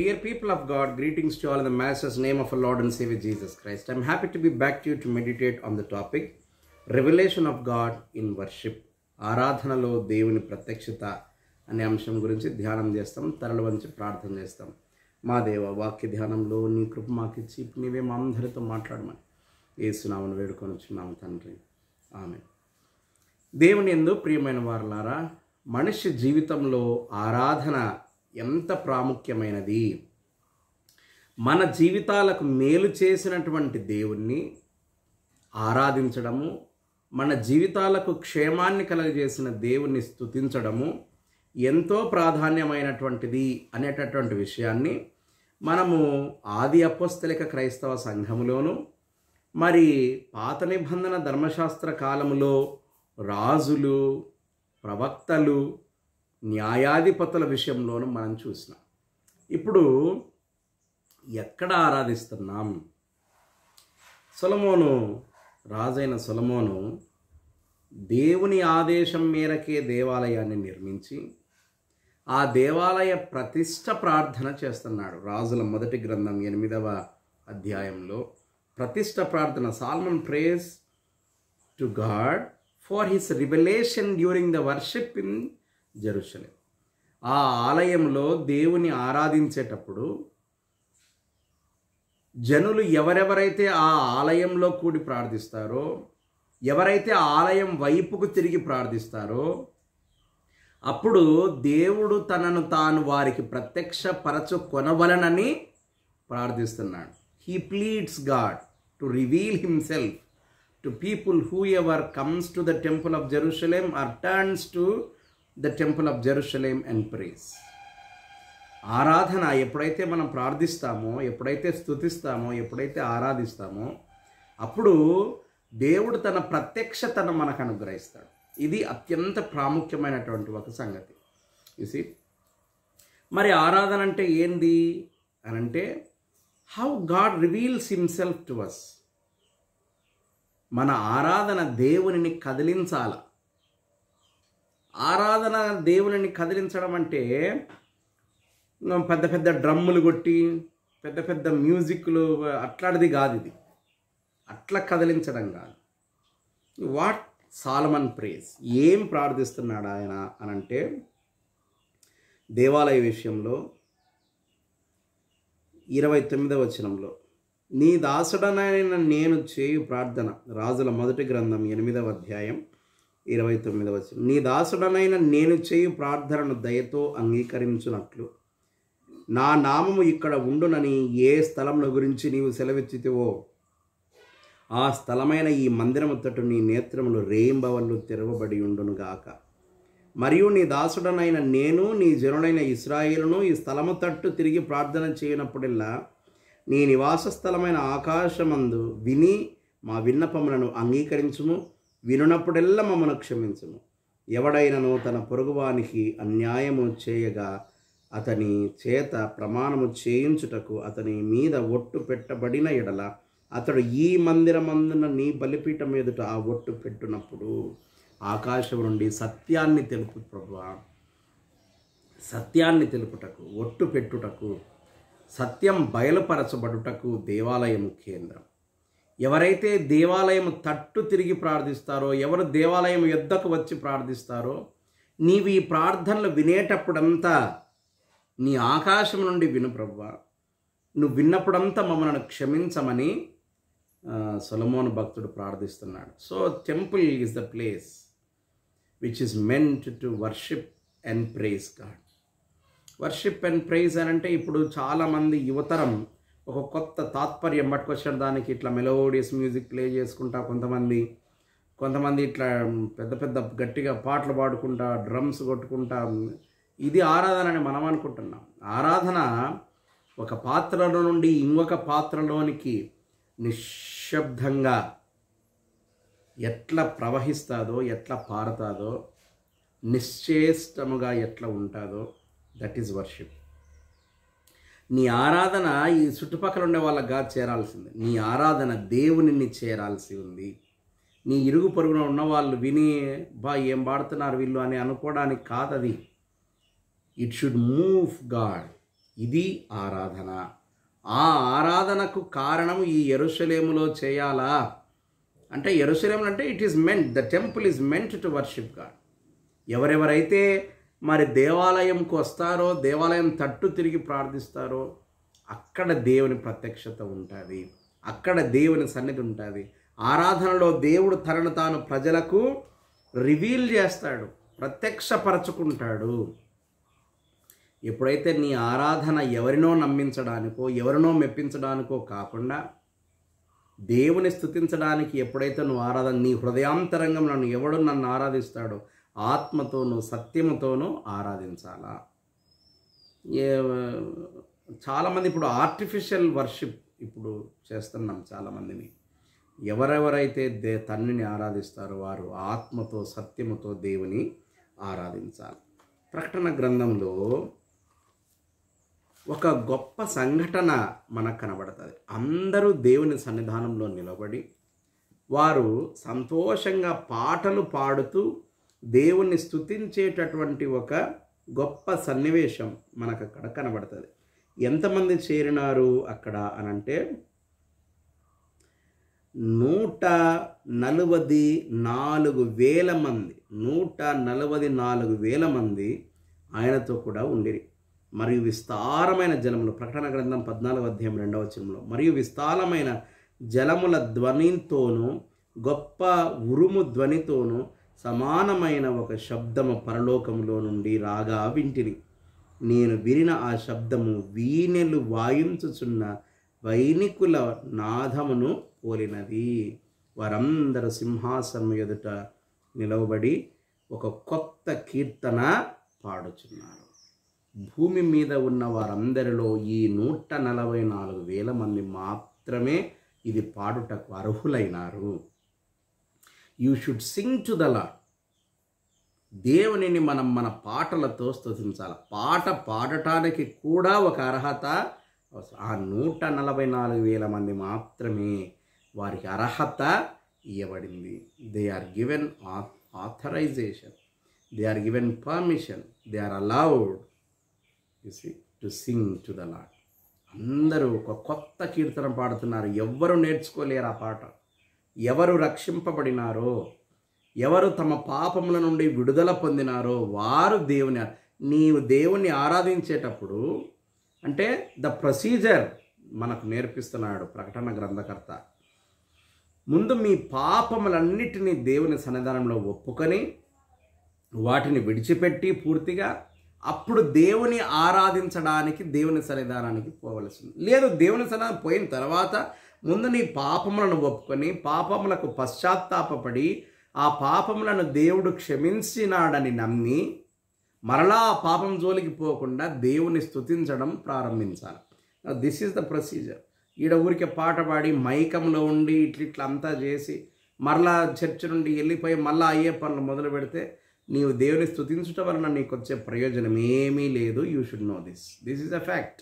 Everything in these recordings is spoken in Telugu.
Dear people of God, greetings to all in the Master's name of our Lord and Savior Jesus Christ. I'm happy to be back to you to meditate on the topic, Revelation of God in Worship. ఆరాధనలో దేవుని ప్రత్యక్షత అనే అంశం గురించి ధ్యానం చేస్తాం, తరలి వంచి ప్రార్థన చేస్తాం. మా దేవ, వాక్య ధ్యానంలో నీ కృప మాకిచ్చి నీవే మా అందరితో మాట్లాడమని యేసునామమున వేడుకొనుచున్నాము తండ్రి. ఆమేన్. దేవుని యందు ప్రియమైన వారలారా, మనిషి జీవితంలో ఆరాధన ఎంత ప్రాముఖ్యమైనది. మన జీవితాలకు మేలు చేసినటువంటి దేవుణ్ణి ఆరాధించడము, మన జీవితాలకు క్షేమాన్ని కలుగజేసిన దేవుణ్ణి స్తుతించడము ఎంతో ప్రాధాన్యమైనటువంటిది అనేటటువంటి విషయాన్ని మనము ఆది అపోస్తలిక క్రైస్తవ సంఘములోను, మరి పాత నిబంధన ధర్మశాస్త్ర కాలములో రాజులు, ప్రవక్తలు, న్యాయాధిపతుల విషయంలోనూ మనం చూసినాం. ఇప్పుడు ఎక్కడ ఆరాధిస్తున్నాం? సొలొమోను, రాజైన సొలొమోను దేవుని ఆదేశం మేరకే దేవాలయాన్ని నిర్మించి ఆ దేవాలయ ప్రతిష్ఠ ప్రార్థన చేస్తున్నాడు. రాజుల మొదటి గ్రంథం 8వ అధ్యాయంలో ప్రతిష్ఠ ప్రార్థన. Solomon prays to God for his revelation during the worship in Jerusalem. ఆ ఆలయంలో దేవుని ఆరాధించేటప్పుడు జనులు ఎవరెవరైతే ఆ ఆలయంలో కూడి ప్రార్థిస్తారో, ఎవరైతే ఆలయం వైపుకు తిరిగి ప్రార్థిస్తారో, అప్పుడు దేవుడు తనను తాను వారికి ప్రత్యక్షపరచుకొనవలనని ప్రార్థిస్తున్నాడు. He pleads God to reveal himself to people whoever comes to the temple of Jerusalem or turns to the temple of Jerusalem and prays. ఆరాధన ఎప్పుడైతే మనం ప్రార్థిస్తామో, ఎప్పుడైతే స్తుతిస్తామో, ఎప్పుడైతే ఆరాధిస్తామో, అప్పుడు దేవుడు తన ప్రత్యక్షతను మనకు అనుగ్రహిస్తాడు. ఇది అత్యంత ప్రాముఖ్యమైనటువంటి ఒక సంగతి. చూసి, మరి ఆరాధన అంటే ఏంది అనంటే, how God reveals himself to us. మన ఆరాధన దేవునిని కదిలించాల. ఆరాధన దేవునిని కదిలించడం అంటే పెద్ద పెద్ద డ్రమ్ములు కొట్టి పెద్ద పెద్ద మ్యూజిక్లు అట్లాంటిది కాదు. ఇది అట్లా కదిలించడం కాదు. వాట్ సాలమన్ ప్రేస్, ఏం ప్రార్థిస్తున్నాడు ఆయన అనంటే, దేవాలయ విషయంలో 29వ వచనంలో, నీ దాసుడనైన నేను చేయు ప్రార్థన. రాజుల మొదటి గ్రంథం 8వ అధ్యాయం 29వ వచనం. నీ దాసుడనైన నేను చేయు ప్రార్థనను దయతో అంగీకరించునట్లు నా నామము ఇక్కడ ఉండునని ఏ స్థలముల గురించి నీవు సెలవిచ్చితివో ఆ స్థలమైన ఈ మందిరము తట్టు నీ నేత్రములు రేయింబవళ్ళు తెరవబడి ఉండునుగాక. మరియు నీ దాసుడనైన నేను నీ జనుడైన ఇశ్రాయేలును ఈ స్థలము తట్టు తిరిగి ప్రార్థన చేయనప్పుడల్లా నీ నివాస స్థలమైన ఆకాశమందు విని మా విన్నపములను అంగీకరించుము. వినునప్పుడెల్లా మమ్మను క్షమించుము. ఎవడైనను తన పొరుగువానికి అన్యాయము చేయగా అతని చేత ప్రమాణము చేయించుటకు అతని మీద ఒట్టు పెట్టబడిన ఎడల అతడు ఈ మందిరమందున నీ బలిపీఠం ఎదుట ఆ ఒట్టు పెట్టునప్పుడు ఆకాశం నుండి సత్యాన్ని తెలుపు ప్రభువా. సత్యాన్ని తెలుపుటకు, ఒట్టు పెట్టుటకు, సత్యం బయలుపరచబడుటకు దేవాలయం కేంద్రం. ఎవరైతే దేవాలయం తట్టు తిరిగి ప్రార్థిస్తారో, ఎవరు దేవాలయం యొద్దకు వచ్చి ప్రార్థిస్తారో, నీవు ఈ ప్రార్థనలు వినేటప్పుడంతా నీ ఆకాశం నుండి విను ప్రభువా, నువ్వు విన్నప్పుడంతా మమ్మల్ని క్షమించమని సొలొమోను భక్తుడు ప్రార్థిస్తున్నాడు. So temple is the place which is meant to worship and praise God. Worship and praise అని అంటే, ఇప్పుడు చాలామంది యువతరం ఒక కొత్త తాత్పర్యం పట్టుకొచ్చిన దానికి ఇట్లా మెలోడియస్ మ్యూజిక్ ప్లే చేసుకుంటా, కొంతమంది ఇట్లా పెద్ద పెద్ద గట్టిగా పాటలు పాడుకుంటా, డ్రమ్స్ కొట్టుకుంటా, ఇది ఆరాధన అని మనం అనుకుంటున్నాం. ఆరాధన ఒక పాత్రలో నుండి ఇంకొక పాత్రలోనికి నిశ్శబ్దంగా ఎట్లా ప్రవహిస్తుందో, ఎట్లా పారుతుందో, నిశ్చేష్టముగా ఎట్లా ఉంటుందో, దట్ ఈజ్ వర్షిప్. నీ ఆరాధన ఈ చుట్టుపక్కల ఉండే వాళ్ళగా చేరాల్సింది. నీ ఆరాధన దేవునిని చేరాల్సి ఉంది. నీ ఇరుగు పొరుగున ఉన్న వాళ్ళు విని ఏం పాడుతున్నారు వీళ్ళు అని అనుకోవడానికి కాదు అది. It should move God. ఇది ఆరాధన. ఆ ఆరాధనకు కారణం ఈ యెరూషలేములో చేయాలా అంటే, యెరూషలేము అంటే it is meant, the temple is meant to worship God. ఎవరెవరైతే మరి దేవాలయంకు వస్తారో, దేవాలయం తట్టు తిరిగి ప్రార్థిస్తారో, అక్కడ దేవుని ప్రత్యక్షత ఉంటుంది, అక్కడ దేవుని సన్నిధి ఉంటుంది. ఆరాధనలో దేవుడు తనను తాను ప్రజలకు రివీల్ చేస్తాడు, ప్రత్యక్షపరచుకుంటాడు. ఎప్పుడైతే నీ ఆరాధన ఎవరినో నమ్మించడానికో, ఎవరినో మెప్పించడానికో కాకుండా దేవుని స్తుతించడానికి ఎప్పుడైతే నువ్వు ఆరాధన, నీ హృదయాంతరంగం నన్ను ఎవడు నన్ను ఆరాధిస్తాడో ఆత్మతోనూ సత్యముతోనూ ఆరాధించాలా. చాలామంది ఇప్పుడు ఆర్టిఫిషియల్ వర్షిప్ ఇప్పుడు చేస్తున్నాం. చాలామందిని ఎవరెవరైతే తండ్రిని ఆరాధిస్తారో వారు ఆత్మతో సత్యముతో దేవుని ఆరాధించాలి. ప్రకటన గ్రంథంలో ఒక గొప్ప సంఘటన మనకు కనబడుతుంది. అందరూ దేవుని సన్నిధానంలో నిలబడి వారు సంతోషంగా పాటలు పాడుతూ దేవుణ్ణి స్తుతించేటటువంటి ఒక గొప్ప సన్నివేశం మనకు అక్కడ కనబడుతుంది. ఎంతమంది చేరినారు అక్కడ అనంటే 144,000 మంది, 144,000 మంది ఆయనతో కూడా ఉండిరి. మరియు విస్తారమైన జలములు, ప్రకటన గ్రంథం 14వ అధ్యాయం 2వ వచనంలో, మరియు విస్తారమైన జలముల ధ్వనితోనూ గొప్ప ఉరుము ధ్వనితోనూ సమానమైన ఒక శబ్దము పరలోకములో నుండి రాగా వింటిని. నేను వినిన ఆ శబ్దము వీణెలు వాయించుచున్న వైనికుల నాదమును పోలినది. వారందరూ సింహాసనం ఎదుట నిలవబడి ఒక కొత్త కీర్తన పాడుచున్నారు. భూమి మీద ఉన్న వారందరిలో ఈ 144,000 మంది మాత్రమే ఇది పాడుటకు అర్హులైనారు. You should sing to the Lord. దేవునిని మనం మన పాటలతో స్తుతించాలి. పాట పాడటానికి కూడా ఒక అర్హత అవసరం. ఆ 144,000 మంది మాత్రమే వారికి అర్హత ఇవ్వబడింది. They are given authorization, they are given permission, they are allowed to sing to the Lord. అందరూ ఒక కొత్త కీర్తన పాడుతున్నారు. ఎవ్వరు నేర్చుకోలేరు ఆ పాట. ఎవరు రక్షింపబడినారో, ఎవరు తమ పాపముల నుండి విడుదల పొందినారో వారు నీవు దేవుని ఆరాధించేటప్పుడు అంటే ద ప్రొసీజర్ మనకు నేర్పిస్తున్నాడు ప్రకటన గ్రంథకర్త. ముందు మీ పాపములన్నిటినీ దేవుని సన్నిధానంలో ఒప్పుకొని వాటిని విడిచిపెట్టి పూర్తిగా అప్పుడు దేవుని ఆరాధించడానికి దేవుని సన్నిధానానికి పోవలసింది. లేదు, దేవుని సన్నిధానం పోయిన తర్వాత ముందు నీ పాపములను ఒప్పుకొని పాపములకు పశ్చాత్తాపపడి ఆ పాపములను దేవుడు క్షమించినాడని నమ్మి మరలా ఆ పాపం జోలికి పోకుండా దేవుని స్తుతించడం ప్రారంభించాలి. This is the procedure. ఈడ ఊరికే పాట పాడి మైకంలో ఉండి ఇట్లా అంతా చేసి మరలా చర్చ్ నుండి వెళ్ళిపోయి మళ్ళీ అయ్యే పనులు మొదలు పెడితే నీవు దేవుని స్తుతించడం వలన నీకు వచ్చే ప్రయోజనం ఏమీ లేదు. You should know this. This is a fact.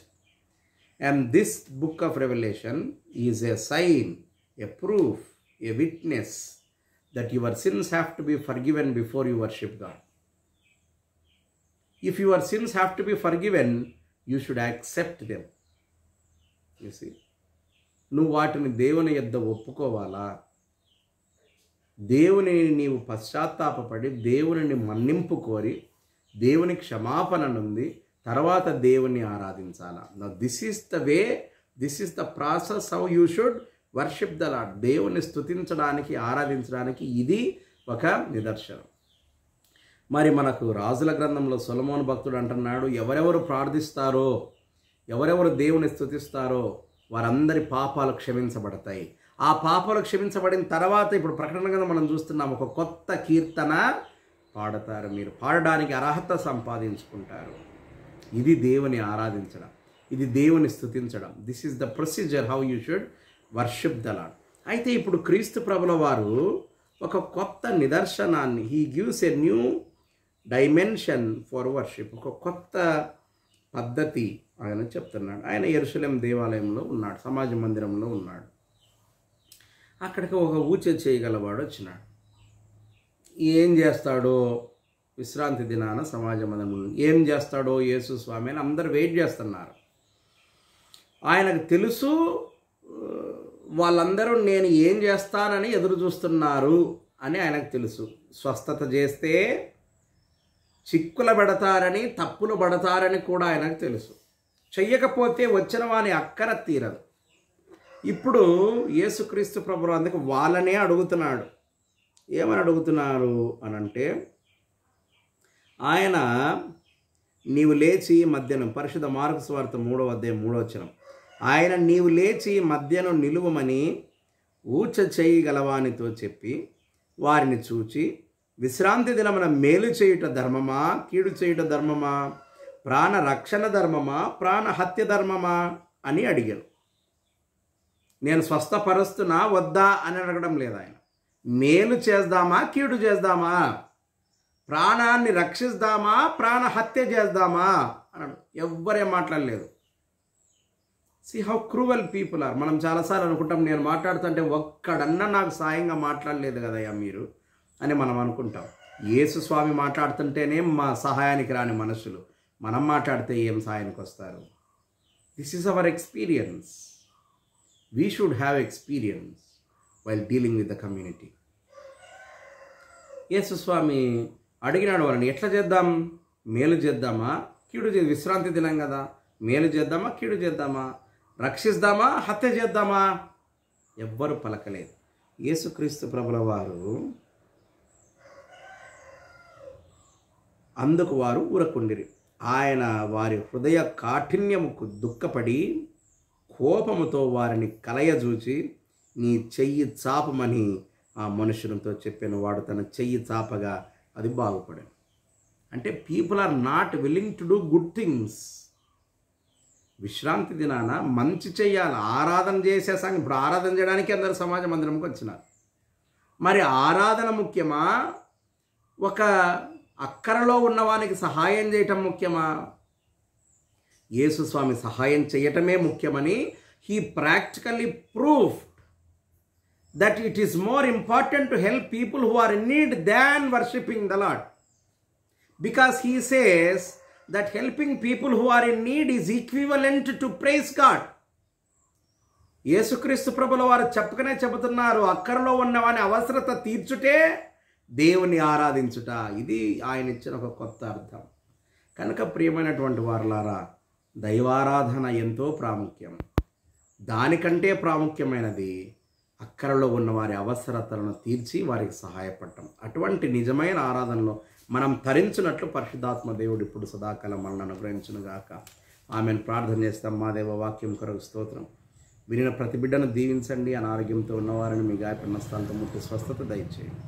And this book of Revelation is a sign, a proof, a witness that your sins have to be forgiven before you worship God. If your sins have to be forgiven, you should accept them. You see, నువ్వు వాటిని దేవుని యొద్ద ఒప్పుకోవాలా. దేవుని నీవు పశ్చాత్తాపపడి దేవుని మన్నింపు కోరి దేవుని క్షమాపణ నుండి తర్వాత దేవుని ఆరాధించాలా. This is the way, this is the process how you should worship the Lord. దేవుని స్తుతించడానికి ఆరాధించడానికి ఇది ఒక నిదర్శనం. మరి మనకు రాజుల గ్రంథంలో సొలొమోను భక్తుడు అంటున్నాడు, ఎవరెవరు ప్రార్థిస్తారో, ఎవరెవరు దేవుని స్తుతిస్తారో వారందరి పాపాలు క్షమించబడతాయి. ఆ పాపాలు క్షమించబడిన తర్వాత ఇప్పుడు ప్రకటన గ్రంథం మనం చూస్తున్నాం, ఒక కొత్త కీర్తన పాడతారు. మీరు పాడడానికి అర్హత సంపాదించుకుంటారు. ఇది దేవుని ఆరాధించడం, ఇది దేవుని స్తుతించడం. This is the procedure how you should worship the Lord. అయితే ఇప్పుడు క్రీస్తు ప్రభుల వారు ఒక కొత్త నిదర్శనాన్ని, he gives a new dimension for worship, ఒక కొత్త పద్ధతి ఆయన చెప్తున్నాడు. ఆయన యెరూషలేం దేవాలయంలో ఉన్నాడు, సమాజ మందిరంలో ఉన్నాడు. అక్కడికి ఒక ఊచ చేయగలవాడు వచ్చినాడు. ఏం చేస్తాడో విశ్రాంతి దినాన సమాజ మందిరంలో ఏం చేస్తాడో యేసు స్వామి అని అందరూ వెయిట్ చేస్తున్నారు. ఆయనకు తెలుసు వాళ్ళందరూ నేను ఏం చేస్తానని ఎదురు చూస్తున్నారు అని ఆయనకు తెలుసు. స్వస్థత చేస్తే చిక్కుల పడతారని, తప్పులు పడతారని కూడా ఆయనకు తెలుసు. చెయ్యకపోతే వచ్చిన వాని అక్కర తీరదు. ఇప్పుడు యేసుక్రీస్తు ప్రభువు అందుకు వాళ్ళనే అడుగుతున్నాడు. ఏమని అడుగుతున్నారు అనంటే, ఆయన నీవు లేచి మధ్యను, పరిశుద్ధ మార్కు సువార్త 3వ అధ్యాయం 3వ వచనం, ఆయన నీవు లేచి మధ్యను నిలువమని ఊచ చేయగలవానితో చెప్పి వారిని చూచి, విశ్రాంతి దినమున మేలు చేయుట ధర్మమా, కీడు చేయుట ధర్మమా, ప్రాణ రక్షణ ధర్మమా, ప్రాణ హత్య ధర్మమా అని అడిగారు. నేను స్వస్థపరుస్తున్నా వద్దా అని అడగడం లేదు. ఆయన మేలు చేద్దామా, కీడు చేద్దామా, ప్రాణాన్ని రక్షిద్దామా, ప్రాణ హత్య చేద్దామా అన్నాడు. ఎవ్వరేం మాట్లాడలేదు. See how cruel people are. మనం చాలాసార్లు అనుకుంటాం, నేను మాట్లాడుతుంటే ఒక్కడన్నా నాకు సాయంగా మాట్లాడలేదు కదయ్యా మీరు అని మనం అనుకుంటాం. యేసు స్వామి మాట్లాడుతుంటేనే మా సహాయానికి రాని మనుషులు, మనం మాట్లాడితే ఏం సహాయానికి వస్తారు? This is our experience. We should have experience while dealing with the community. Yesu Swami అడిగినాడు వాళ్ళని, ఎట్లా చేద్దాం? మేలు చేద్దామా, కీడు చేద్దాం? విశ్రాంతి దినం కదా, మేలు చేద్దామా, కీడు చేద్దామా, రక్షిద్దామా, హత్య చేద్దామా? ఎవ్వరు పలకలేదు. యేసుక్రీస్తు ప్రభుల వారు అందుకు వారు ఊరకుండిరి. ఆయన వారి హృదయ కాఠిన్యముకు దుఃఖపడి కోపముతో వారిని కలయజూచి, నీ చెయ్యి చాపమని ఆ మనుషులతో చెప్పాను. వాడు తన చెయ్యి చాపగా అది బాగుపడాను. అంటే people are not willing to do good things. విశ్రాంతి దినాన మంచి చెయ్యాలి, ఆరాధన చేసే సంగతి. ఇప్పుడు ఆరాధన చేయడానికి అందరు సమాజ మందిరంకి వచ్చినారు. మరి ఆరాధన ముఖ్యమా, ఒక అక్కరలో ఉన్నవానికి సహాయం చేయటం ముఖ్యమా? యేసు స్వామి సహాయం చేయటమే ముఖ్యమని he practically proved that it is more important to help people who are in need than worshipping the Lord. Because he says that helping people who are in need is equivalent to praise God. యేసుక్రీస్తు ప్రభుల వారు చెప్పకనే చెబుతున్నారు, అక్కరలో ఉన్నవాని అవసరత తీర్చుటే దేవుని ఆరాధించుట. ఇది ఆయన ఇచ్చిన ఒక కొత్త అర్థం. కనుక ప్రియమైనటువంటి వారలారా, దైవారాధన ఎంతో ప్రాముఖ్యం. దానికంటే ప్రాముఖ్యమైనది అక్కరలో ఉన్న వారి అవసరతలను తీర్చి వారికి సహాయపడటం. అటువంటి నిజమైన ఆరాధనలో మనం తరించినట్లు పరిశుద్ధాత్మ దేవుడు ఇప్పుడు సదాకాలం మనల్ని అనుగ్రహించునుగాక. ఆమెను ప్రార్థన చేస్తాం. మా దేవ వాక్యం కొరకు స్తోత్రం. వినిన ప్రతి బిడ్డను దీవించండి. అనారోగ్యంతో ఉన్నవారిని మీ గాయపడిన స్థలంతో ముట్టి స్వస్థత దయచేయండి.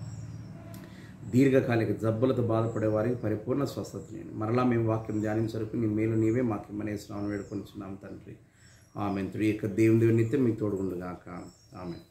దీర్ఘకాలిక జబ్బులతో బాధపడే వారికి పరిపూర్ణ స్వస్థత నేను. మరలా మేము వాక్యం ధ్యానించరకు నీ మేలు నీవే మాకిమ్మనే స్నానం వేడుకొనిచున్నాం తండ్రి. ఆమెన్. త్రి యొక్క దేవుని నిత్యం మీకు తోడుగుండుగాక. ఆమెన్.